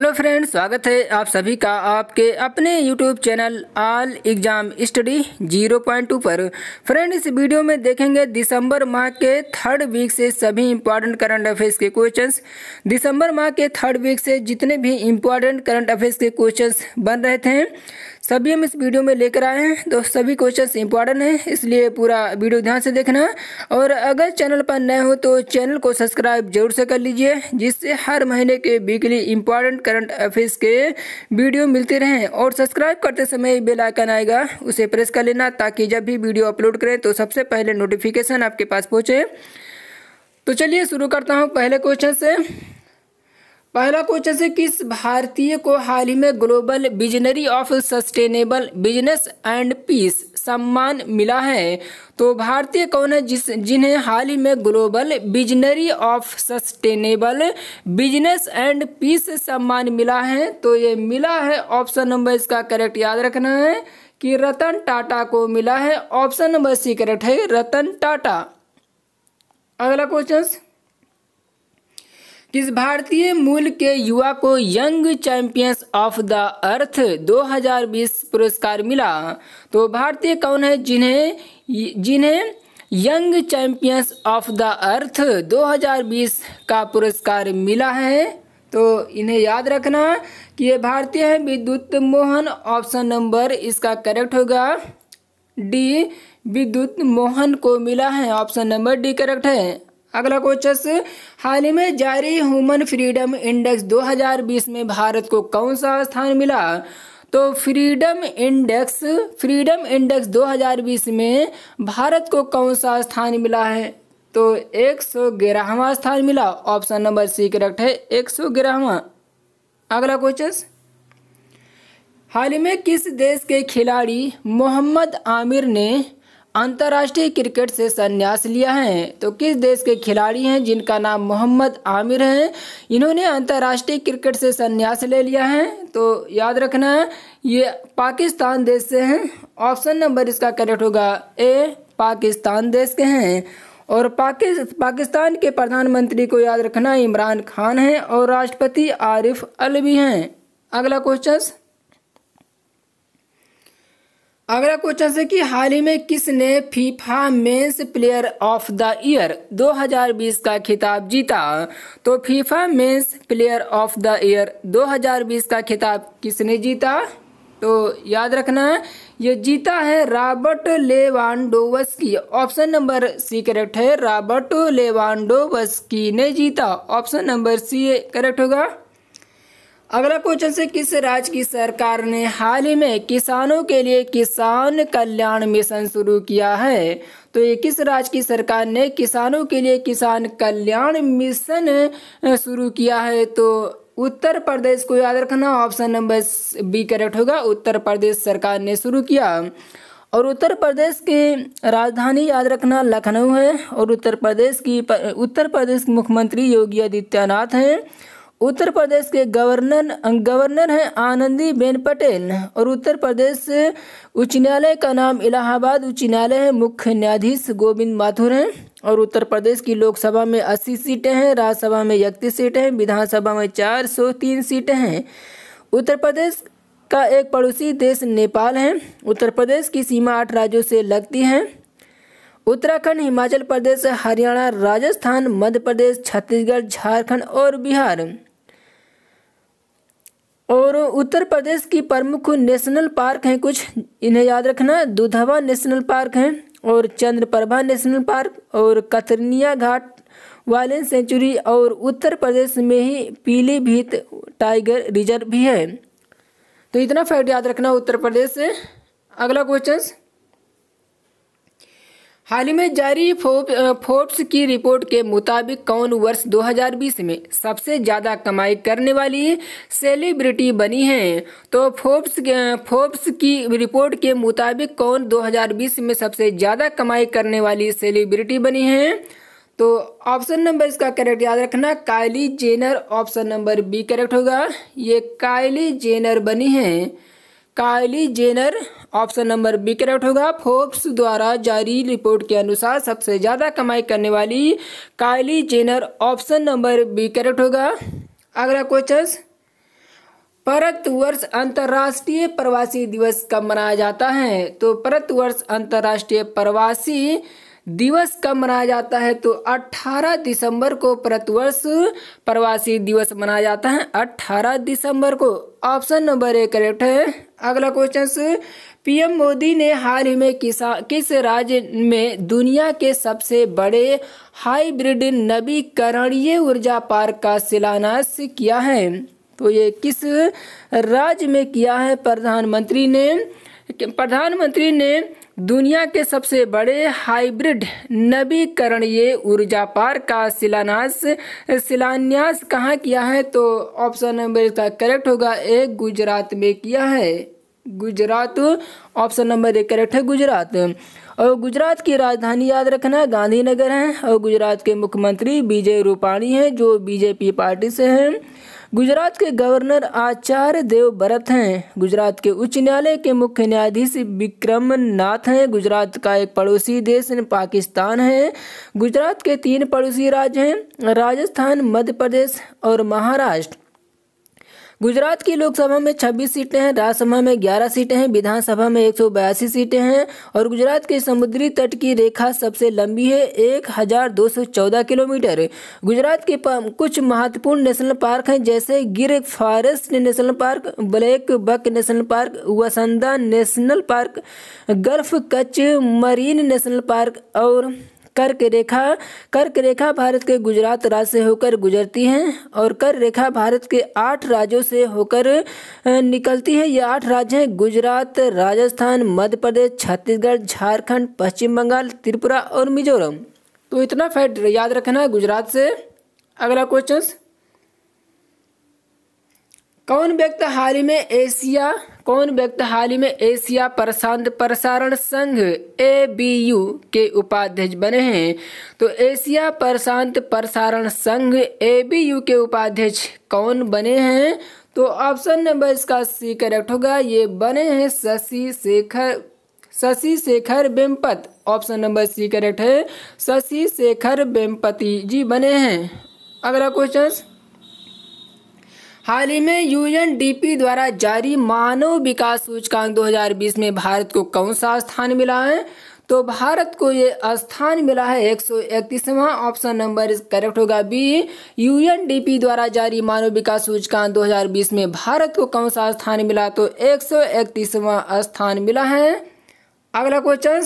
Hello friends, स्वागत है आप सभी का आपके अपने YouTube channel all exam study 0.2 पर। फ्रेंड, इस वीडियो में देखेंगे दिसंबर माह के थर्ड वीक से सभी इंपॉर्टेंट करंट अफेयर्स के क्वेश्चंस। दिसंबर माह के थर्ड वीक से जितने भी इंपॉर्टेंट करंट अफेयर्स के क्वेश्चंस बन रहे थे सभी हम इस वीडियो में लेकर आए हैं। तो सभी क्वेश्चंस इंपॉर्टेंट हैं, इसलिए पूरा वीडियो ध्यान से देखना। और अगर चैनल पर नए हो तो चैनल को सब्सक्राइब जरूर से कर लीजिए, जिससे हर महीने के वीकली इंपॉर्टेंट करंट अफेयर्स के वीडियो मिलते रहें। और सब्सक्राइब करते समय बेल आइकन आएगा, उसे प्रेस कर लेना, ताकि जब भी वीडियो अपलोड करें तो सबसे पहले नोटिफिकेशन आपके पास पहुंचे। तो चलिए शुरू करता हूं पहले क्वेश्चन से। पहला क्वेश्चन से, किस भारतीय को हाल ही में global visionary of sustainable business and peace सम्मान मिला है? तो भारतीय कौन है जिन्हें हाल ही में global visionary of sustainable business and peace सम्मान मिला है? तो ये मिला है ऑप्शन नंबर, इसका करेक्ट याद रखना है कि रतन टाटा को मिला है। ऑप्शन नंबर सी करेक्ट है, रतन टाटा। अगला क्वेश्चन, किस भारतीय मूल के युवा को young champions of the earth 2020 पुरस्कार मिला? तो भारतीय कौन है जिन्हें young champions of the earth 2020 का पुरस्कार मिला है? तो इन्हें याद रखना कि ये भारतीय है विद्युत मोहन। ऑप्शन नंबर इसका करेक्ट होगा डी, विद्युत मोहन को मिला है। ऑप्शन नंबर डी करेक्ट है। अगला क्वेश्चन, हाल ही में जारी ह्यूमन फ्रीडम इंडेक्स 2020 में भारत को कौन सा स्थान मिला? तो फ्रीडम इंडेक्स 2020 में भारत को कौन सा स्थान मिला है? तो 111वां स्थान मिला। ऑप्शन नंबर सी करेक्ट है, 111वां। अगला क्वेश्चन, हाल ही में किस देश के खिलाड़ी मोहम्मद आमिर ने अंतर्राष्ट्रीय क्रिकेट से संन्यास लिया है? तो किस देश के खिलाड़ी हैं जिनका नाम मोहम्मद आमिर है, इन्होंने अंतर्राष्ट्रीय क्रिकेट से संन्यास ले लिया है? तो याद रखना ये पाकिस्तान देश से हैं। ऑप्शन नंबर इसका करेक्ट होगा ए, पाकिस्तान देश के हैं। और पाकिस्तान के प्रधानमंत्री को याद रखना इमरान खान है और राष्ट्रपति आरिफ अलवी हैं। अगला क्वेश्चन है कि हाल ही में किसने FIFA men's player of the year 2020 का खिताब जीता? तो FIFA men's player of the year 2020 का खिताब किसने जीता? तो याद रखना ये जीता है Robert Lewandowski. Option number C correct है, रॉबर्ट लेवांडोव्स्की ने जीता। ऑप्शन नंबर सी करेक्ट होगा। अगला क्वेश्चन से, किस राज्य की सरकार ने हाल ही में किसानों के लिए किसान कल्याण मिशन शुरू किया है? तो ये किस राज्य की सरकार ने किसानों के लिए किसान कल्याण मिशन शुरू किया है? तो उत्तर प्रदेश को याद रखना। ऑप्शन नंबर बी करेक्ट होगा, उत्तर प्रदेश सरकार ने शुरू किया। और उत्तर प्रदेश की राजधानी याद रखना लखनऊ है। और उत्तर प्रदेश के मुख्यमंत्री योगी आदित्यनाथ हैं। उत्तर प्रदेश के गवर्नर हैं आनंदीबेन पटेल। और उत्तर प्रदेश उच्च न्यायालय का नाम इलाहाबाद उच्च न्यायालय है, मुख्य न्यायाधीश गोविंद माथुर हैं। और उत्तर प्रदेश की लोकसभा में 80 सीटें हैं, राज्यसभा में 31 सीटें हैं, विधानसभा में 403 सीटें हैं। उत्तर प्रदेश का एक पड़ोसी देश नेपाल है। उत्तर प्रदेश की सीमा 8 राज्यों से लगती है, उत्तराखंड, हिमाचल प्रदेश, हरियाणा, राजस्थान, मध्य प्रदेश, छत्तीसगढ़, झारखंड और बिहार। और उत्तर प्रदेश की प्रमुख नेशनल पार्क हैं कुछ, इन्हें याद रखना। दुधवा नेशनल पार्क है, और चंद्रप्रभा नेशनल पार्क, और कतरनिया घाट वाइल्ड सेंचुरी, और उत्तर प्रदेश में ही पीलीभीत टाइगर रिजर्व भी है। तो इतना फैक्ट याद रखना उत्तर प्रदेश से। अगला क्वेश्चन, हाल ही में जारी फोर्ब्स की रिपोर्ट के मुताबिक कौन वर्ष 2020 में सबसे ज्यादा कमाई करने वाली सेलिब्रिटी बनी है? तो फोर्ब्स की रिपोर्ट के मुताबिक कौन 2020 में सबसे ज्यादा कमाई करने वाली सेलिब्रिटी बनी है? तो ऑप्शन नंबर इसका करेक्ट याद रखना Kylie Jenner. Option number B correct होगा, ये काइली जेनर बनी है, Kylie Jenner. Option number B correct होगा। फोर्ब्स द्वारा जारी रिपोर्ट के अनुसार सबसे ज्यादा कमाई करने वाली Kylie Jenner. Option number B correct होगा। अगला क्वेश्चन, भारतवर्ष अंतर्राष्ट्रीय प्रवासी दिवस कब मनाया जाता है? तो भारतवर्ष अंतर्राष्ट्रीय प्रवासी दिवस कब मनाया जाता है? तो 18 दिसंबर को भारतवर्ष प्रवासी दिवस मनाया जाता है, 18 दिसंबर को। ऑप्शन नंबर ए करेक्ट है। अगला क्वेश्चन, पीएम मोदी ने हाल ही में किस राज्य में दुनिया के सबसे बड़े हाइब्रिड नवीकरणीय ऊर्जा पार्क का शिलान्यास किया है? तो ये किस राज्य में किया है? प्रधानमंत्री ने दुनिया के सबसे बड़े हाइब्रिड नवीकरणीय ऊर्जा पार्क का शिलान्यास कहाँ किया है? तो ऑप्शन नंबर इसका करेक्ट होगा ए, गुजरात में किया है। Gujarat, option number A correct है, गुजरात। और गुजरात की राजधानी याद रखना गांधीनगर है। और गुजरात के मुख्यमंत्री विजय रूपाणी हैं, जो बीजेपी पार्टी से हैं। गुजरात के गवर्नर आचार्य देवव्रत हैं। गुजरात के उच्च न्यायालय के मुख्य न्यायाधीश विक्रम नाथ हैं। गुजरात का एक पड़ोसी देश पाकिस्तान है। गुजरात के 3 पड़ोसी राज्य हैं, राजस्थान, मध्य प्रदेश और महाराष्ट्र। गुजरात की लोकसभा में 26 सीटें हैं, राज्यसभा में 11 सीटें हैं, विधानसभा में 182 सीटें हैं। और गुजरात के समुद्री तट की रेखा सबसे लंबी है, 1214 किलोमीटर। गुजरात के कुछ महत्वपूर्ण नेशनल पार्क हैं, जैसे Gir forest national park, black buck national park, वसंदा national park, gulf Kutch marine national park और कर्क रेखा भारत के गुजरात राज्य से होकर गुजरती है। और कर्क रेखा भारत के 8 राज्यों से होकर निकलती है। ये 8 राज्य हैं, गुजरात, राजस्थान, मध्य प्रदेश, छत्तीसगढ़, झारखंड, पश्चिम बंगाल, त्रिपुरा और मिजोरम। तो इतना फैक्ट याद रखना है गुजरात से। अगला क्वेश्चन, कौन व्यक्ति हाल ही में एशिया प्रशांत प्रसारण संघ ABU के उपाध्यक्ष बने हैं? तो एशिया प्रशांत प्रसारण संघ ABU के उपाध्यक्ष कौन बने हैं? तो ऑप्शन नंबर इसका सी करेक्ट होगा। ये बने हैं Shashi Shekhar Vempati. Option number C correct है, शशि शेखर वेम्पति जी बने हैं। अगला क्वेश्चन, हाल ही में UNDP द्वारा जारी मानव विकास सूचकांक 2020 में भारत को कौन सा स्थान मिला है? तो भारत को ये स्थान मिला है 131वां। ऑप्शन नंबर करेक्ट होगा बी। UNDP द्वारा जारी मानव विकास सूचकांक 2020 में भारत को कौन सा स्थान मिला? तो 131वां स्थान मिला है। अगला क्वेश्चन,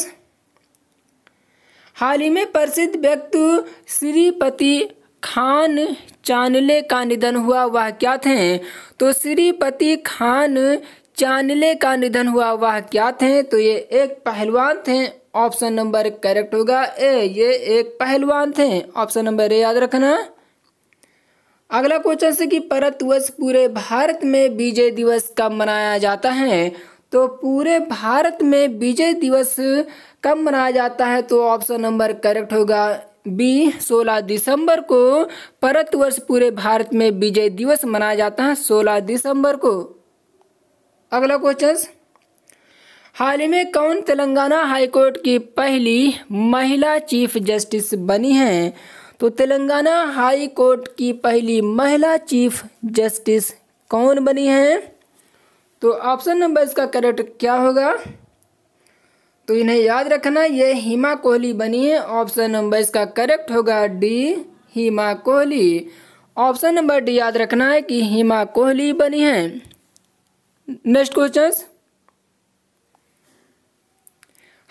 हाल ही में प्रसिद्ध व्यक्ति श्रीपति खान चानले का निधन हुआ, वह क्या थे? तो श्रीपति खान चानले का निधन हुआ, वह क्या थे? तो ये एक पहलवान थे। ऑप्शन नंबर करेक्ट होगा ए, ये एक पहलवान थे। ऑप्शन नंबर ए याद रखना। अगला क्वेश्चन से कि भारतवर्ष पूरे भारत में विजय दिवस कब मनाया जाता है? तो पूरे भारत में विजय दिवस कब मनाया जाता है? तो ऑप्शन नंबर करेक्ट होगा बी, 16 दिसंबर को भारतवर्ष पूरे भारत में विजय दिवस मनाया जाता है, 16 दिसंबर को। अगला क्वेश्चन, हाल ही में कौन तेलंगाना हाईकोर्ट की पहली महिला चीफ जस्टिस बनी है? तो तेलंगाना हाई कोर्ट की पहली महिला चीफ जस्टिस कौन बनी है? तो ऑप्शन नंबर इसका करेक्ट क्या होगा? तो इन्हें याद रखना, ये हिमा कोहली बनी है। ऑप्शन नंबर इसका करेक्ट होगा डी, हिमा कोहली। ऑप्शन नंबर डी याद रखना है कि हिमा कोहली बनी है। नेक्स्ट क्वेश्चन,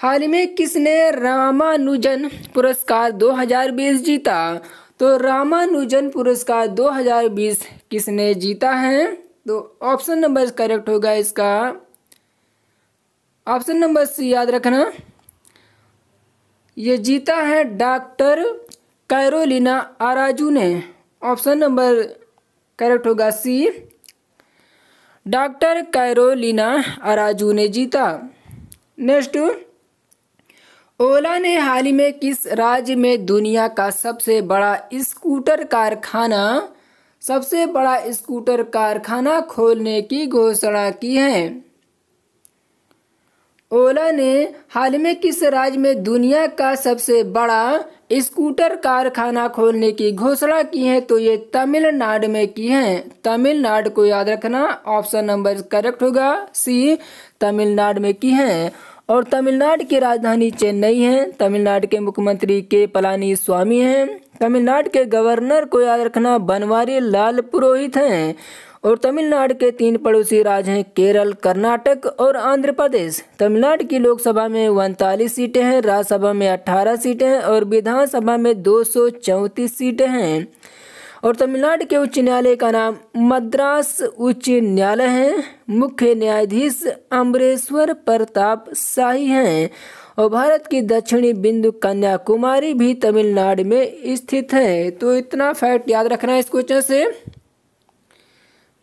हाल ही में किसने रामानुजन पुरस्कार 2020 जीता? तो रामानुजन पुरस्कार 2020 किसने जीता है? तो ऑप्शन नंबर करेक्ट होगा इसका ऑप्शन नंबर सी याद रखना। ये जीता है डॉक्टर कैरोलिना आराजू ने। ऑप्शन नंबर करेक्ट होगा सी, डॉक्टर कैरोलिना आराजू ने जीता। नेक्स्ट, ओला ने हाल ही में किस राज्य में दुनिया का सबसे बड़ा स्कूटर कारखाना खोलने की घोषणा की है? ओला ने हाल में किस राज्य में दुनिया का सबसे बड़ा स्कूटर कारखाना खोलने की घोषणा की है? तो ये तमिलनाडु में की है। तमिलनाडु को याद रखना, ऑप्शन नंबर करेक्ट होगा सी, तमिलनाडु में की है। और तमिलनाडु की राजधानी चेन्नई है। तमिलनाडु के मुख्यमंत्री के पलानी स्वामी हैं। तमिलनाडु के गवर्नर को याद रखना बनवारी लाल पुरोहित हैं। और तमिलनाडु के 3 पड़ोसी राज्य हैं केरल, कर्नाटक और आंध्र प्रदेश। तमिलनाडु की लोकसभा में 39 सीटें हैं, राज्यसभा में 18 सीटें हैं और विधानसभा में 234 सीटें हैं। और तमिलनाडु के उच्च न्यायालय का नाम मद्रास उच्च न्यायालय है। मुख्य न्यायाधीश अमरेश्वर प्रताप शाही हैं। और भारत की दक्षिणी बिंदु कन्याकुमारी भी तमिलनाडु में स्थित है। तो इतना फैक्ट याद रखना है इस क्वेश्चन से।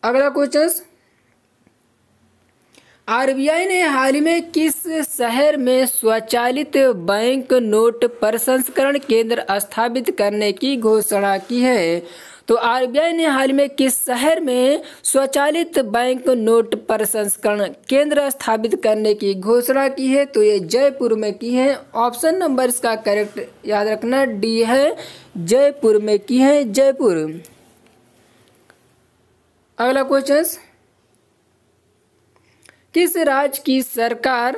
अगला क्वेश्चन, आरबीआई ने हाल में किस शहर में स्वचालित बैंक नोट प्रसंस्करण केंद्र स्थापित करने की घोषणा की है? तो आरबीआई ने हाल में किस शहर में स्वचालित बैंक नोट प्रसंस्करण केंद्र स्थापित करने की घोषणा की है? तो ये जयपुर में की है। ऑप्शन नंबर इसका करेक्ट याद रखना डी है, जयपुर में की है, जयपुर। अगला क्वेश्चन, किस राज्य की सरकार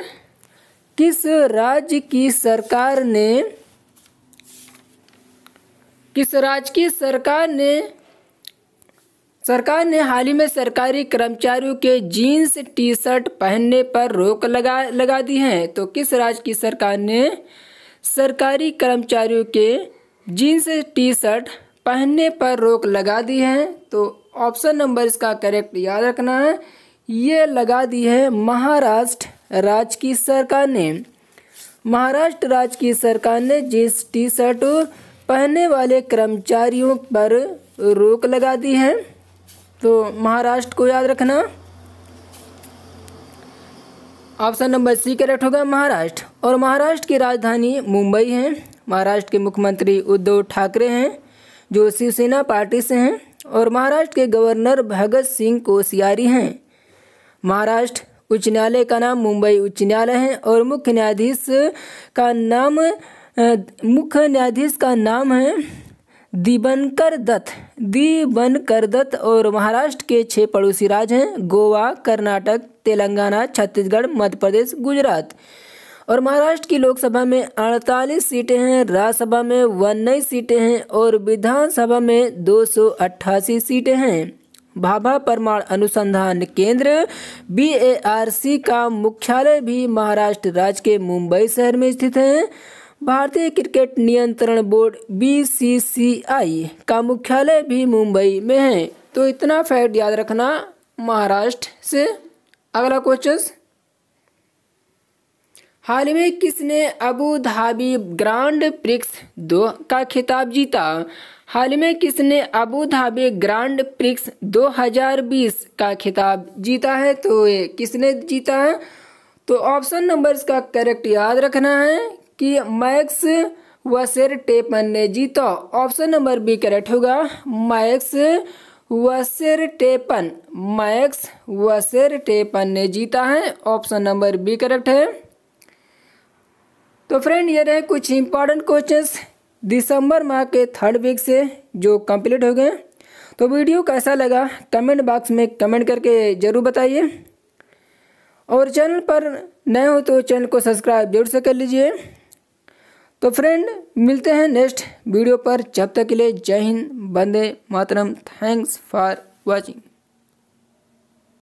ने हाल ही में सरकारी कर्मचारियों के जीन्स टी शर्ट पहनने पर रोक लगा दी है? तो किस राज्य की सरकार ने सरकारी कर्मचारियों के जीन्स टी शर्ट पहनने पर रोक लगा दी है? तो ऑप्शन नंबर इसका करेक्ट याद रखना है, ये लगा दी है महाराष्ट्र राज्य की सरकार ने। महाराष्ट्र राज्य की सरकार ने जींस टी शर्ट पहनने वाले कर्मचारियों पर रोक लगा दी है। तो महाराष्ट्र को याद रखना, ऑप्शन नंबर सी करेक्ट होगा, महाराष्ट्र। और महाराष्ट्र की राजधानी मुंबई है। महाराष्ट्र के मुख्यमंत्री उद्धव ठाकरे हैं जो शिवसेना पार्टी से हैं। और महाराष्ट्र के गवर्नर भगत सिंह कोश्यारी हैं। महाराष्ट्र उच्च न्यायालय का नाम मुंबई उच्च न्यायालय है। और मुख्य न्यायाधीश का नाम है दिबनकर दत्त। और महाराष्ट्र के 6 पड़ोसी राज्य हैं गोवा, कर्नाटक, तेलंगाना, छत्तीसगढ़, मध्य प्रदेश, गुजरात। और महाराष्ट्र की लोकसभा में 48 सीटें हैं, राज्यसभा में 19 सीटें हैं और विधानसभा में 288 सीटें हैं। भाभा परमाणु अनुसंधान केंद्र BARC का मुख्यालय भी महाराष्ट्र राज्य के मुंबई शहर में स्थित है। भारतीय क्रिकेट नियंत्रण बोर्ड BCCI का मुख्यालय भी मुंबई में है। तो इतना फैक्ट याद रखना महाराष्ट्र से। अगला क्वेश्चन, हाल में किसने अबू धाबी ग्रांड प्रिक्स 2 का खिताब जीता? हाल में किसने अबू धाबी ग्रांड प्रिक्स 2020 का खिताब जीता है? तो ये किसने जीता है? तो ऑप्शन नंबर इसका करेक्ट याद रखना है कि मैक्स वर्स्टेपन ने जीता। ऑप्शन नंबर बी करेक्ट होगा, मैक्स वर्स्टेपन ने जीता है। ऑप्शन नंबर बी करेक्ट है। तो फ्रेंड, ये रहे कुछ इंपॉर्टेंट क्वेश्चंस दिसंबर माह के 3rd वीक से जो कंप्लीट हो गए। तो वीडियो कैसा लगा कमेंट बॉक्स में कमेंट करके ज़रूर बताइए। और चैनल पर नए हो तो चैनल को सब्सक्राइब जरूर से कर लीजिए। तो फ्रेंड, मिलते हैं नेक्स्ट वीडियो पर। जब तक के लिए जय हिंद, वंदे मातरम। Thanks for watching.